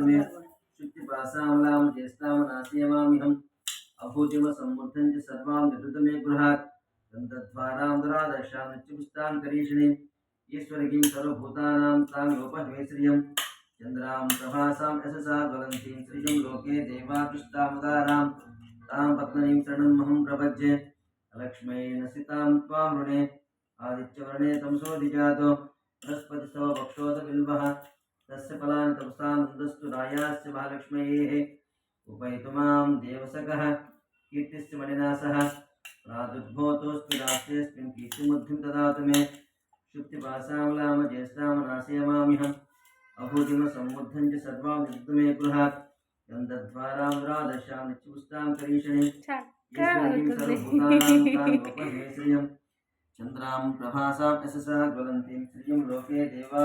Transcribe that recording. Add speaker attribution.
Speaker 1: ददातु मे शुक्तिपासामलां ज्येष्ठामनाशयमामिहम् अभूतिम सम्मुद्धं च सर्वां विद्युत मे गृहात् दन्तद्वारां दुरादर्शां नित्यपुष्टां करीषिणीं ईश्वरकीं सर्वभूतानां तां योपहवे श्रियं चन्द्रां प्रभासां यशसा ज्वलन्तीं श्रियं लोके देवादुष्टामुदारां तां पद्मनीं शरणमहं प्रपद्ये लक्ष्मै नसितां त्वां वृणे आदित्यवर्णे तमसोऽधिजातो बृहस्पतिस्तव भक्षोत बिल्वः तस्य फलानि तपसा नन्दस्तु रायास्य महालक्ष्म्येः उपैतु मां देवसखः कीर्तिश्च मणिना सह प्रादुर्भूतोऽस्तु राष्ट्रेऽस्मिन् कीर्तिमुद्धिं ददातु मे शुक्तिपासामलां ज्येष्ठामनाशयमामिहम् अभूतिमसम्मुद्धं च सर्वां विद्युत मे गृहात् गन्धद्वारां दुरादर्शां नित्यपुष्टां करीषिणीं ईश्वरीं सर्वभूतानां तां गोपहे श्रियं चन्द्रां प्रभासां यशसा ज्वलन्तीं श्रियं लोके देवा